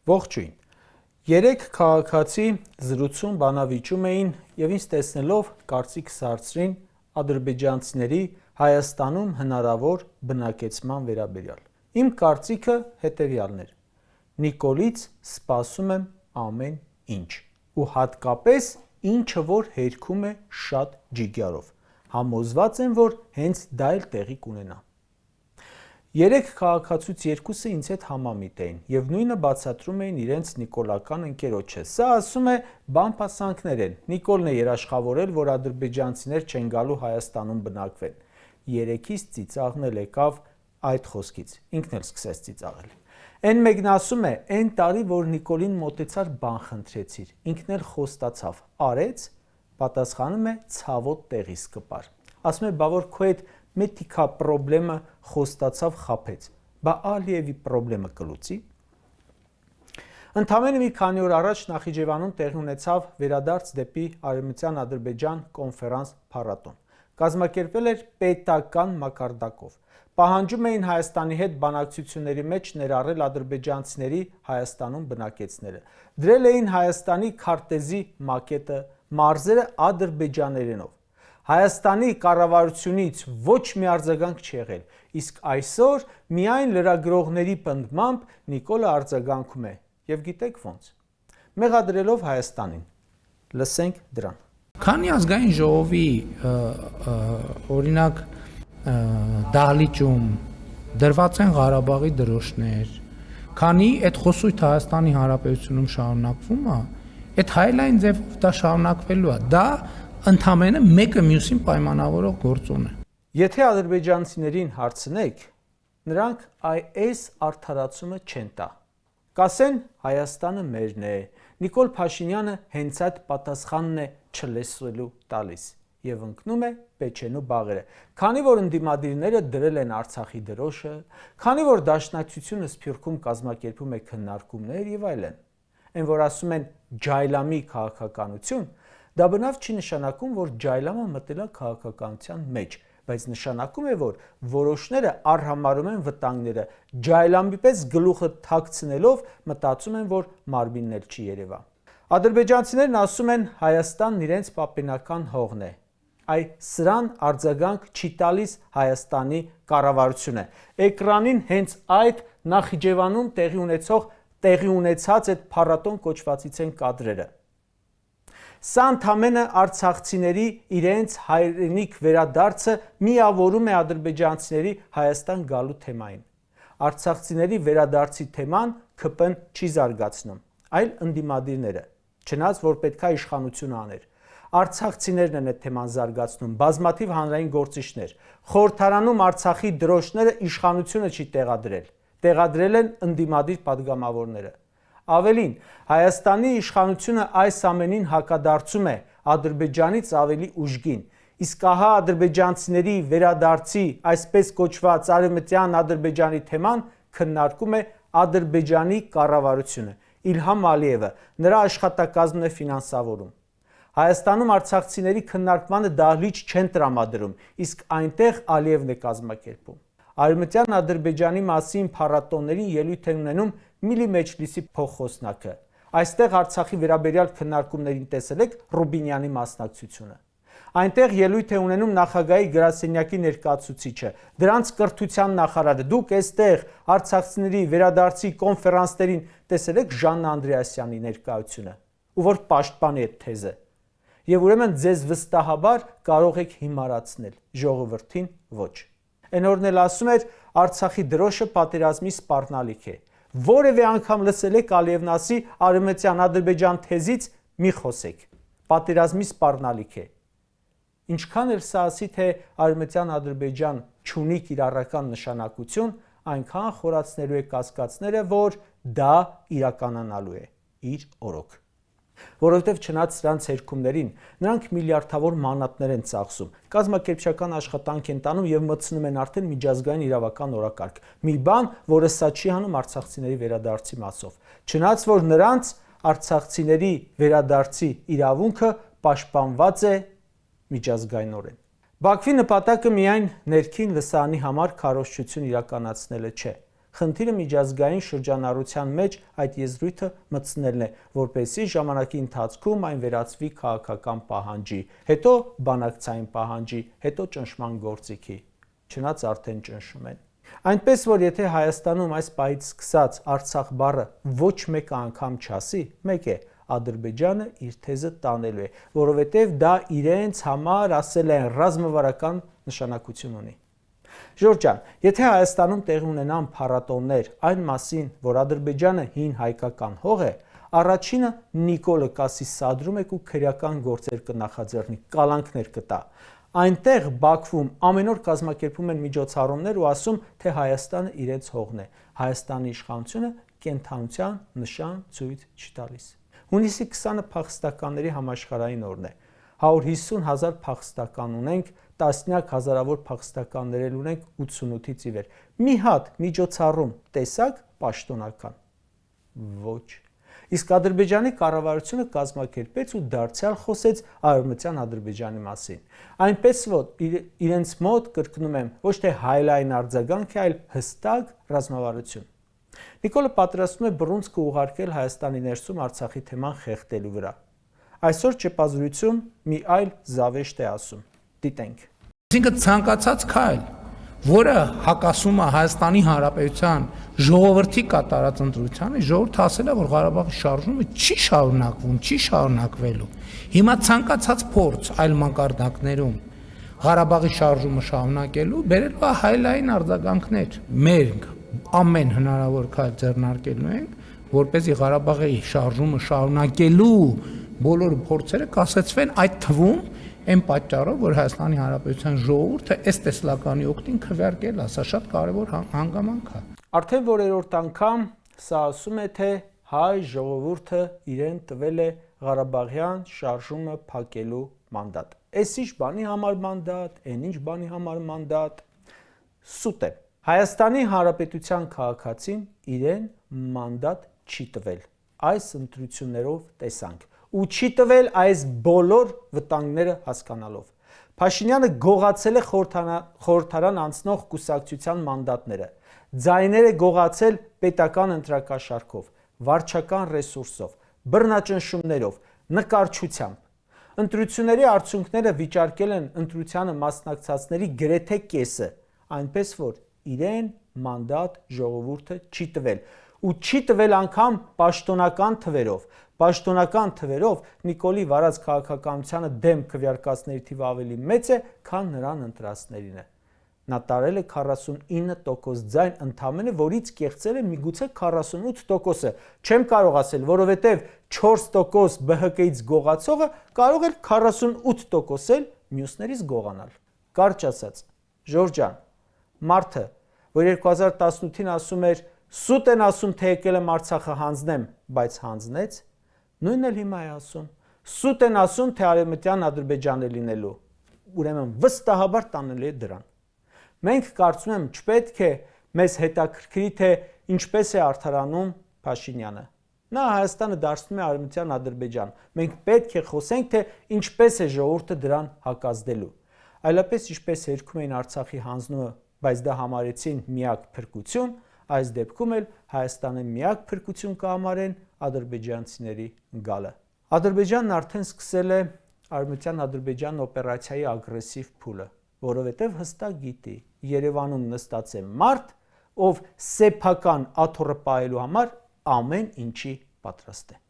Ողջույն։ Երեք քաղաքացի զրուցում բանավիճում էին եւ ինձ տեսնելով կարծիքս հարցրին ադրբեջանցիների Հայաստանում հնարավոր բնակեցման վերաբերյալ։ Իմ կարծիքը հետեւյալն էր. Նիկոլից սպասում եմ ամեն ինչ, ու հատկապես ինչը որ հերքում է շատ ջիգյարով։ Համոզված եմ, որ հենց դա էլ տեղի կունենա։ Երեք քաղաքացուց երկուսը ինձ հետ համամիտ էին եւ նույնը բացատրում էին իրենց նիկոլական ընկերոջը։ Սա ասում է բանպասանքներ են։ Նիկոլն է երաշխավորել, որ ադրբեջանցիներ չեն գալու Հայաստանում բնակվեն։ Երեքից ծիծաղն էլ եկավ այդ խոսքից։ Ինքն էլ սկսեց ծիծաղել։ Այն մեկն ասում է, այն տարի, որ Նիկոլին մոտեցար բան խնդրեցիր, ինքն էլ խոստացավ, արեց, պատասխանում է ցավոտ տեղիս կպար։ Ասում է, բա որ քո այդ մետիկա պրոբլեմը խոստացավ խափեց, բա Ալիևի պրոբլեմը կլուծի։ Ընդամենը մի քանի օր առաջ Նախիջևանում տեղի ունեցավ վերադարձ դեպի Արևմտյան Ադրբեջան կոնֆերանս փառատոն։ Կազմակերպվել էր պետական մակարդակով։ Պահանջում էին Հայաստանի հետ բանակցությունների մեջ ներառել ադրբեջանցիների Հայաստանում բնակեցները։ Դրել էին Հայաստանի քարտեզի մակետը, մարզերը ադրբեջաներենով։ Հայաստանի կառավարությունից ոչ մի արձագանք չի եղել, իսկ այսօր միայն լրագրողների պնդմամբ Նիկոլը արձագանքում է, եւ գիտեք ոնց։ Մեղադրելով Հայաստանին։ Լսենք դրան։ Քանի ազգային ժողովի օրինակ դահլիճում դրված են Ղարաբաղի դրոշներ, քանի այդ խոսույթը Հայաստանի Հանրապետությունում շարունակվում է, այդ հայլայն ձևով դա շարունակվելու է, դա ընդամենը մեկը մյուսին պայմանավորող գործոն է։ Եթե ադրբեջանցիներին հարցնեք, նրանք այս արդարացումը չեն տա։ Կասեն Հայաստանը մերն է, Նիկոլ Փաշինյանը հենց այդ պատասխանն է չլեսվելու տալիս եւ ընկնում է Պեչենու բաղերը։ Քանի որ ընդդիմադիրները դրել են Արցախի դրոշը, քանի որ Դաշնակցությունը Սփյուռքում կազմակերպում է քննարկումներ եւ այլն։ Այն որ ասում են ջայլամի քաղաքականություն, դա բնավ չի նշանակում, որ ջայլամը մտել է քաղաքականության մեջ, բայց նշանակում է, որ որոշները արհամարում են վտանգները, ջայլամի պես գլուխը թաքցնելով մտածում են, որ մարմինն էլ չի երևա։ Ադրբեջանցիներն ասում են Հայաստանն իրենց պապենական հողն է։ Այ սրան արձագանք չի տալիս Հայաստանի կառավարությունը։ Էկրանին հենց այդ Նախիջևանում տեղի ունեցած այդ փառատոն կոչվածից են կադրերը։ Սա ընդամենը արցախցիների իրենց հայրենիք վերադարձը միավորում է ադրբեջանցիների Հայաստան գալու թեմային։ Արցախցիների վերադարձի թեման ԿՊ-ն չի զարգացնում, այլ ընդդիմադիրները, չնայած որ պետք է իշխանությունը աներ։ Արցախցիներն են այդ թեման զարգացնում, բազմաթիվ հանրային գործիչներ։ Խորհրդարանում Արցախի դրոշները իշխանությունը չի տեղադրել, տեղադրել են ընդդիմադիր падգամավորները։ Ավելին, Հայաստանի իշխանությունը այս ամենին հակադարձում է Ադրբեջանից ավելի ուժգին, իսկ ահա ադրբեջանցիների վերադարձի այսպես կոչված Արևմտյան Ադրբեջանի թեման քննարկում է Ադրբեջանի կառավարությունը, Իլհամ Ալիևը, նրա աշխատակազմն է ֆինանսավորում։ Հայաստանում արցախցիների քննարկմանը դահլիճ չեն տրամադրում, իսկ այնտեղ Ալիևն է կազմակերպում։ Արևմտյան Ադրբեջանի մասին փառատոներին ելույթ են ունենում Միլի Մեջլիսի փոխխոսնակը։ Այստեղ Արցախի վերաբերյալ քննարկումներին տեսել եք Ռուբինյանի մասնակցությունը։ Այնտեղ ելույթ է ունենում նախագահի գրասենյակի ներկայացուցիչը, դրանց կրթության նախարարը։ Դուք այստեղ արցախցիների վերադարձի կոնֆերանսներին տեսել եք Ժաննա Անդրեասյանի ներկայությունը, ու որ պաշտպանի այդ թեզը։ Եվ ուրեմն ձեզ վստահաբար կարող եք հիմարացնել, ժողովրդին ոչ։ Այն օրն էլ ասում էր Արցախի դրոշը պատերազմի սպառնալիք է։ Որևէ անգամ լսել եք Ալիևն ասի Արևմտյան Ադրբեջան թեզից մի խոսեք։ Պատերազմի սպառնալիք է։ Ինչքան էլ սա ասի, թե Արևմտյան Ադրբեջան չունի կիրառական նշանակություն, այնքան խորացնելու է կասկածները, որ դա իրականանալու է իր օրոք։ Որովհետև չնայած սրանց հերքումներին, նրանք միլիարդավոր մանատներ են ծախսում, կազմակերպչական աշխատանք են տանում եւ մտցնում են արդեն միջազգային իրավական օրակարգ։ Մի բան, որը սա չի անում արցախցիների վերադարձի մասով։ Չնայած որ նրանց արցախցիների վերադարձի իրավունքը պաշտպանված է միջազգայինորեն։ Բաքվի նպատակը միայն ներքին լսարանի համար քարոզչություն իրականացնելը չէ։ Խնդիրը միջազգային շրջանառության մեջ այդ եզրույթը մտցնելն է, որպեսզի ժամանակի ընթացքում այն վերածվի քաղաքական պահանջի, հետո բանակցային պահանջի, հետո ճնշման գործիքի, չնայած արդեն ճնշում են։ Այնպես որ եթե Հայաստանում այս պահից սկսած Արցախ բառը ոչ մեկ անգամ չասի, մեկ է, Ադրբեջանը իր թեզը տանելու է, որովհետև դա իրենց համար ասել են ռազմավարական նշանակություն ունի։ Ժորժ ջան, եթե Հայաստանում տեղի ունենան փառատոներ այն մասին, որ Ադրբեջանը հին հայկական հող է, առաջինը Նիկոլը կասի սադրում եք ու քրեական գործեր կնախաձեռնի, կալանքներ կտա։ Այնտեղ Բաքվում ամեն օր կազմակերպում են միջոցառումներ ու ասում, թե Հայաստանը իրենց հողն է։ Հայաստանի իշխանությունը կենթանության նշան ցույց չտալիս։ Հունիսի 20-ը փախստականների համաշխարհային օրն է։ 150,000 փախստական ունենք, տասնյակ հազարավոր փախստականներ ունենք 88-ից ի վեր։ Մի հատ միջոցառում տեսակ պաշտոնական։ Ոչ։ Իսկ Ադրբեջանի կառավարությունը կազմակերպեց ու դարձյալ խոսեց Արևմտյան Ադրբեջանի մասին։ Այնպես որ իրենց մոտ, կրկնում եմ, ոչ թե հայլային արձագանք է, այլ հստակ ռազմավարություն։ Նիկոլը պատրաստում է բռունցքը ուղարկել Հայաստանի ներսում Արցախի թեման խեղդելու վրա։ Այսօր ճեպազրույցում մի այլ զավեշտ է ասում։ Դիտենք։ Այսինքն ցանկացած քայլ, որը հակասում է Հայաստանի Հանրապետության ժողովրդի կատարած ընտրությանը, ժողովուրդը ասել է, որ Ղարաբաղի շարժումը չի շարունակվում, չի շարունակվելու։ Հիմա ցանկացած փորձ այլ մակարդակներում Ղարաբաղի շարժումը շարունակելու բերելու է հայլային արձագանքներ։ Մենք ամեն հնարավոր քայլ ձեռնարկելու ենք, որպեսզի Ղարաբաղի շարժումը շարունակելու բոլոր փորձերը կասեցվեն, այդ թվում այն պատճառով, որ Հայաստանի Հանրապետության ժողովուրդը այս տեսլականի օգտին քվեարկել է, սա շատ կարևոր հանգամանք է։ Արդեն որերորդ անգամ սա ասում է, թե հայ ժողովուրդը իրեն տվել է Ղարաբաղյան շարժումը փակելու մանդատ։ Այս ինչ բանի համար մանդատ, այն ինչ բանի համար մանդատ, սուտ է։ Հայաստանի Հանրապետության քաղաքացին իրեն մանդատ չի տվել։ Այս ընտրություններով տեսանք ու չի տվել այս բոլոր վտանգները հասկանալով։ Փաշինյանը գողացել է խորհրդարան անցնող կուսակցության մանդատները, ձայներ է գողացել պետական ընտրակաշառքով, վարչական ռեսուրսով, բռնաճնշումներով, նկարչությամբ։ Ընտրությունների արդյունքները վիճարկել են ընտրությանը մասնակցածների գրեթե կեսը, այնպես որ իրեն մանդատ ժողովուրդը չի տվել ու չի տվել անգամ պաշտոնական թվերով։ Պաշտոնական թվերով Նիկոլի վարած քաղաքականությանը դեմ քվեարկածների թիվը ավելի մեծ է, քան նրան ընտրածներինը։ Նա տարել է 49% ձայն ընդամենը, որից կեղծել է միգուցե 48%-ը։ Չեմ կարող ասել, որովհետև 4% ԲՀԿ-ից գողացողը կարող էր 48% էլ մյուսներից գողանալ։ Կարճ ասած, Ժորժ ջան, մարդը, որ 2018-ին ասում էր սուտ են ասում, թե եկել եմ Արցախը հանձնեմ, բայց հանձնեց, նույնն էլ հիմա է ասում։ Սուտ են ասում, թե Արևմտյան Ադրբեջան է լինելու, ուրեմն վստահաբար տանելու է դրան։ Մենք կարծում եմ չպետք է մեզ հետաքրքրի, թե ինչպես է արդարանում Փաշինյանը։ Նա Հայաստանը դարձնում է Արևմտյան Ադրբեջան։ Մենք պետք է խոսենք, թե ինչպես է ժողովուրդը դրան հակազդելու։ Այլապես ինչպես երգում էին Արցախի հանձնումը, բայց դա համարեցին միակ փրկություն, այս դեպքում էլ Հայաստանը միակ փրկություն կհամարեն ադրբեջանցիների գալը։ Ադրբեջանն արդեն սկսել է Արևմտյան Ադրբեջան օպերացիայի ագրեսիվ փուլը, որովհետև հստակ գիտի, Երևանում նստած է մարդ, ով սեփական աթոռը պահելու համար ամեն ինչի պատրաստ է։